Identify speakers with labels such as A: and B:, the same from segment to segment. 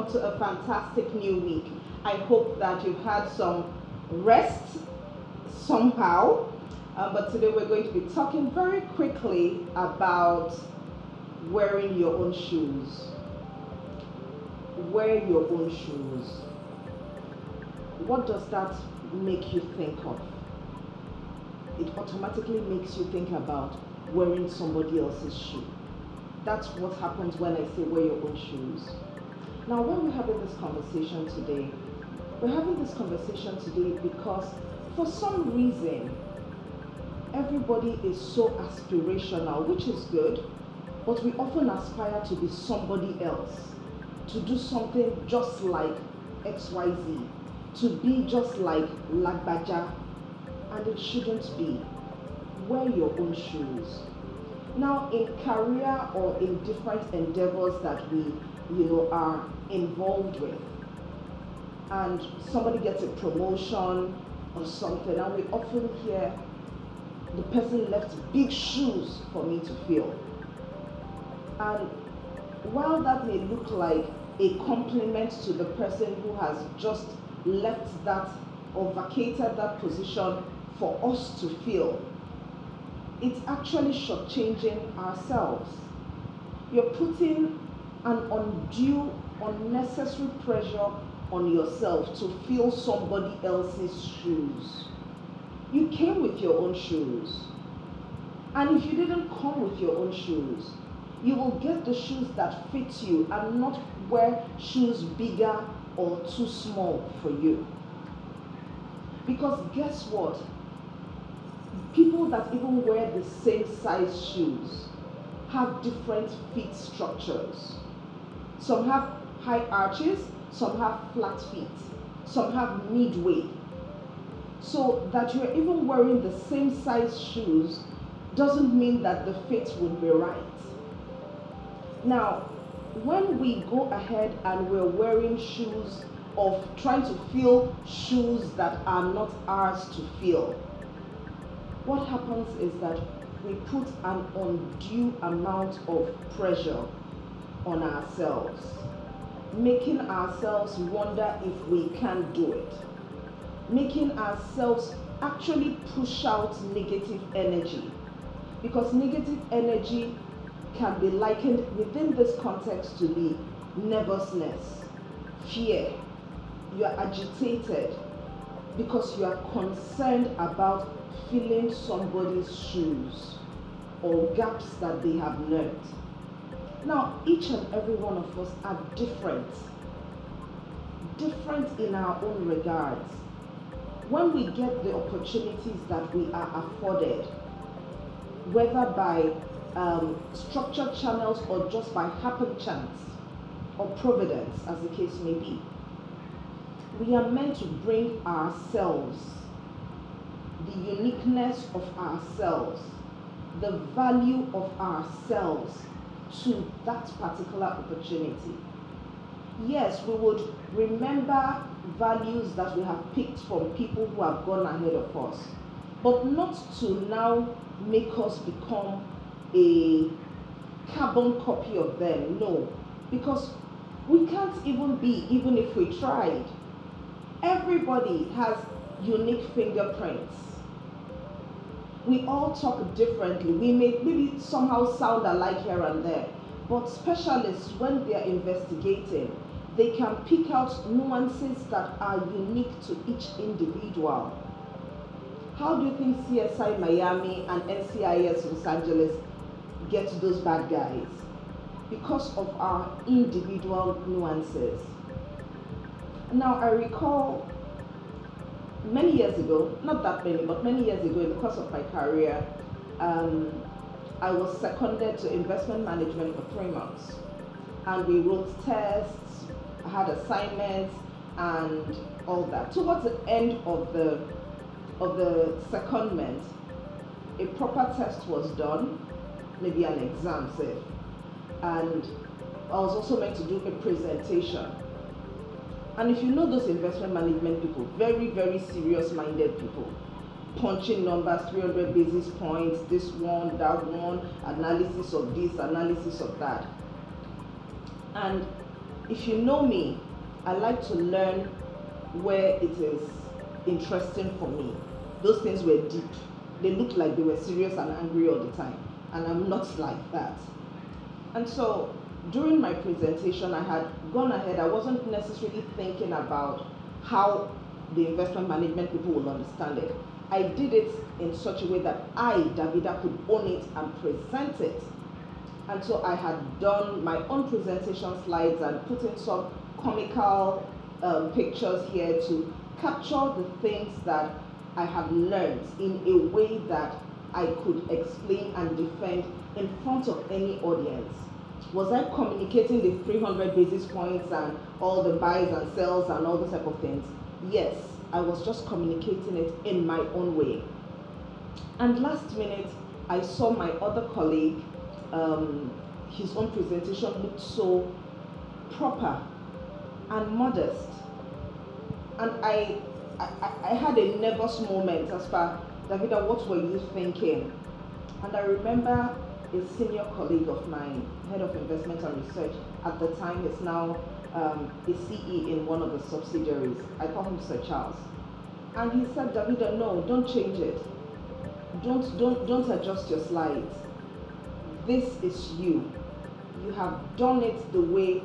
A: welcome to a fantastic new week. I hope that you've had some rest somehow, but today we're going to be talking very quickly about wearing your own shoes. Wear your own shoes. What does that make you think of? It automatically makes you think about wearing somebody else's shoe. That's what happens when I say wear your own shoes. Now, when we're having this conversation today, because for some reason, everybody is so aspirational, which is good, but we often aspire to be somebody else, to do something just like XYZ, to be just like Lagbaja, and it shouldn't be. Wear your own shoes. Now, in career or in different endeavors that we, are involved with, and somebody gets a promotion or something, and we often hear the person left big shoes for me to fill. And while that may look like a compliment to the person who has just left that or vacated that position for us to fill, it's actually shortchanging ourselves. You're putting an undue, unnecessary pressure on yourself to fill somebody else's shoes. You came with your own shoes. And if you didn't come with your own shoes, you will get the shoes that fit you and not wear shoes bigger or too small for you. Because guess what? People that even wear the same size shoes have different feet structures. Some have high arches, some have flat feet, some have midway. So that you're even wearing the same size shoes doesn't mean that the fit would be right. Now, when we go ahead and we're wearing shoes of trying to fill shoes that are not ours to fill, what happens is that we put an undue amount of pressure on ourselves, making ourselves wonder if we can do it, making ourselves actually push out negative energy, because negative energy can be likened within this context to be nervousness, fear. You are agitated because you are concerned about filling somebody's shoes or gaps that they have learned. Now, each and every one of us are different in our own regards. When we get the opportunities that we are afforded, whether by structured channels or just by happen chance or providence, as the case may be, we are meant to bring ourselves, the uniqueness of ourselves, the value of ourselves to that particular opportunity. Yes, we would remember values that we have picked from people who have gone ahead of us, but not to now make us become a carbon copy of them. No, because we can't even be, even if we tried. Everybody has unique fingerprints. We all talk differently. We may maybe somehow sound alike here and there, but specialists, when they are investigating, they can pick out nuances that are unique to each individual. How do you think CSI Miami and NCIS Los Angeles get those bad guys? Because of our individual nuances. Now, I recall many years ago, not that many, but many years ago in the course of my career, I was seconded to investment management for 3 months. And we wrote tests, I had assignments, and all that. Towards the end of the secondment, a proper test was done, maybe an exam, say, and I was also meant to do a presentation. And if you know those investment management people, very, very serious-minded people, punching numbers, 300 basis points, this one, that one, analysis of this, analysis of that. And if you know me, I like to learn where it is interesting for me. Those things were deep. They looked like they were serious and angry all the time, and I'm not like that. And so during my presentation, I had gone ahead. I wasn't necessarily thinking about how the investment management people will understand it. I did it in such a way that I, Davida, could own it and present it. And so I had done my own presentation slides and put in some comical pictures here to capture the things that I have learned in a way that I could explain and defend in front of any audience. Was I communicating the 300 basis points and all the buys and sells and all those type of things? Yes, I was just communicating it in my own way. And last minute, I saw my other colleague, his own presentation looked so proper and modest. And I had a nervous moment as far, Davida, what were you thinking? And I remember a senior colleague of mine, head of investment and research, at the time is now a CE in one of the subsidiaries. I call him Sir Charles. And he said, Davida, no, don't change it. Don't adjust your slides. This is you. You have done it the way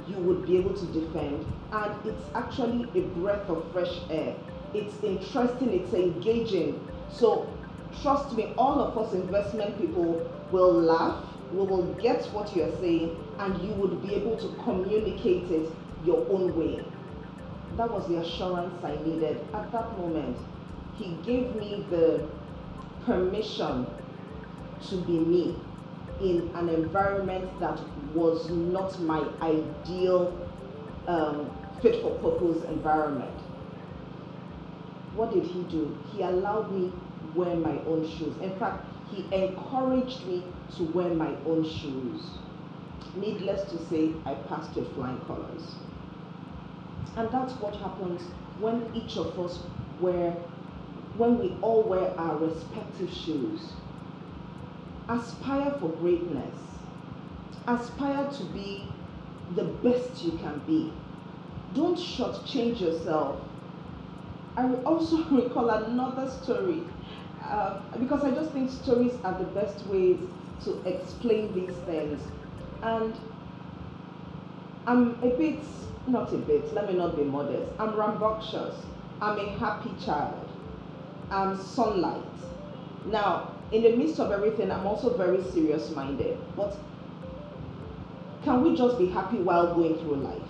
A: you would be able to defend, and it's actually a breath of fresh air. It's interesting, it's engaging. So trust me, all of us investment people will laugh, we will get what you're saying, and you would be able to communicate it your own way. That was the assurance I needed at that moment. He gave me the permission to be me in an environment that was not my ideal fit for purpose environment. What did he do? He allowed me wear my own shoes. In fact, he encouraged me to wear my own shoes. Needless to say, I passed with flying colors. And that's what happens when each of us when we all wear our respective shoes. Aspire for greatness. Aspire to be the best you can be. Don't shortchange yourself. I will also recall another story because I just think stories are the best ways to explain these things. And I'm let me not be modest. I'm rambunctious. I'm a happy child. I'm sunlight. Now, in the midst of everything, I'm also very serious-minded. But can we just be happy while going through life?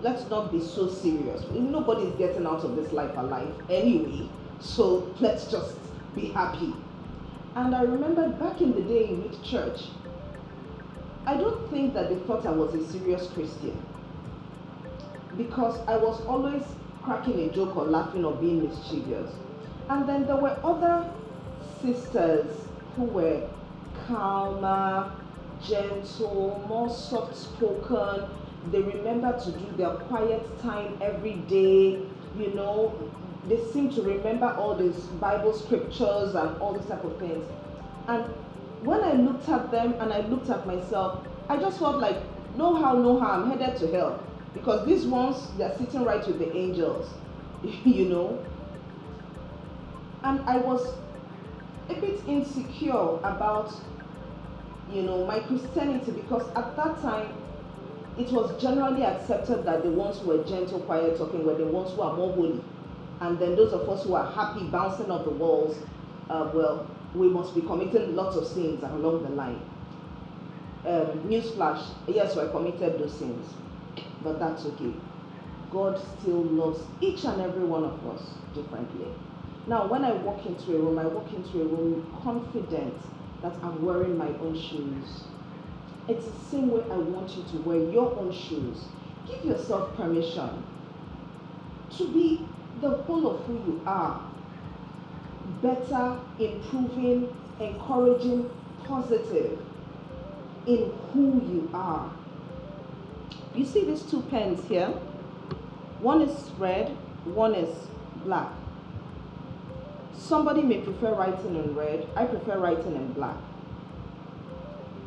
A: Let's not be so serious. Nobody's getting out of this life alive anyway, so let's just be happy. And I remember back in the day in youth church, I don't think that they thought I was a serious Christian, because I was always cracking a joke or laughing or being mischievous. And then there were other sisters who were calmer, gentle, more soft-spoken. They remember to do their quiet time every day. You know, they seem to remember all these Bible scriptures and all these type of things. And when I looked at them and I looked at myself, I just felt like, no how, I'm headed to hell. Because these ones, they're sitting right with the angels, you know. And I was a bit insecure about, you know, my Christianity, because at that time, it was generally accepted that the ones who were gentle, quiet talking were the ones who are more holy. And then those of us who are happy, bouncing off the walls, well, we must be committing lots of sins along the line. Newsflash, yes, I committed those sins, but that's okay. God still loves each and every one of us differently. Now, when I walk into a room, I walk into a room confident that I'm wearing my own shoes. It's the same way I want you to wear your own shoes. Give yourself permission to be the whole of who you are. Better, improving, encouraging, positive in who you are. You see these two pens here? One is red, one is black. Somebody may prefer writing in red. I prefer writing in black.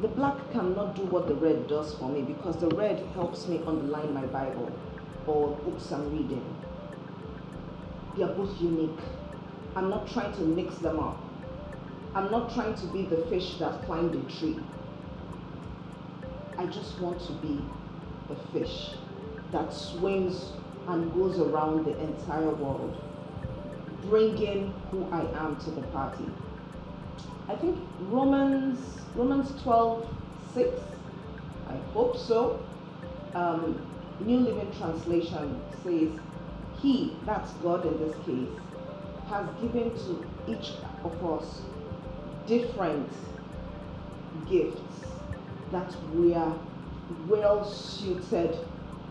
A: The black cannot do what the red does for me, because the red helps me underline my Bible or books I'm reading. They are both unique. I'm not trying to mix them up. I'm not trying to be the fish that climbed a tree. I just want to be a fish that swims and goes around the entire world, bringing who I am to the party. I think Romans 12:6, I hope so. New Living Translation says, He, that's God in this case, has given to each of us different gifts that we are well suited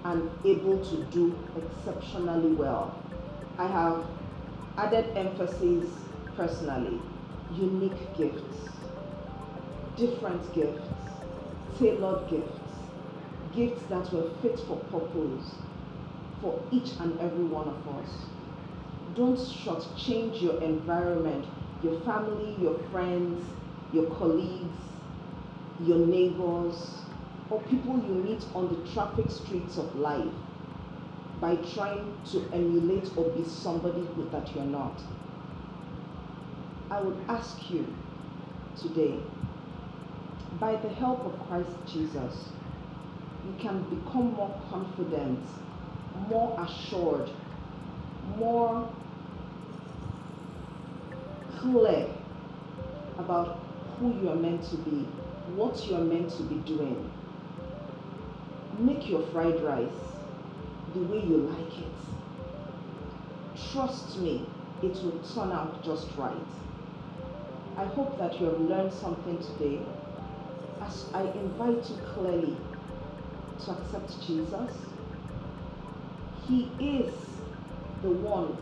A: and able to do exceptionally well. I have added emphasis personally. Unique gifts, different gifts, tailored gifts, gifts that were fit for purpose for each and every one of us. Don't shortchange your environment, your family, your friends, your colleagues, your neighbors, or people you meet on the traffic streets of life by trying to emulate or be somebody that you're not. I would ask you today, by the help of Christ Jesus, you can become more confident, more assured, more clear about who you are meant to be, what you are meant to be doing. Make your fried rice the way you like it. Trust me, it will turn out just right. I hope that you have learned something today, as I invite you clearly to accept Jesus. He is the one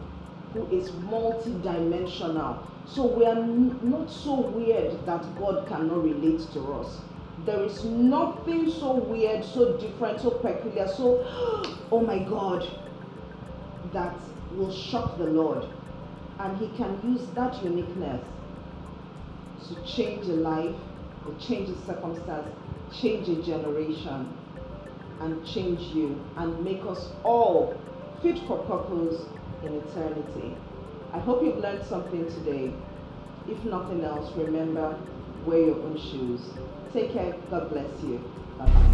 A: who is multi-dimensional. So we are not so weird that God cannot relate to us. There is nothing so weird, so different, so peculiar, so, oh my God, that will shock the Lord. And He can use that uniqueness to change a life, to change a circumstance, change a generation, and change you, and make us all fit for purpose in eternity. I hope you've learned something today. If nothing else, remember, wear your own shoes. Take care. God bless you. Bye-bye.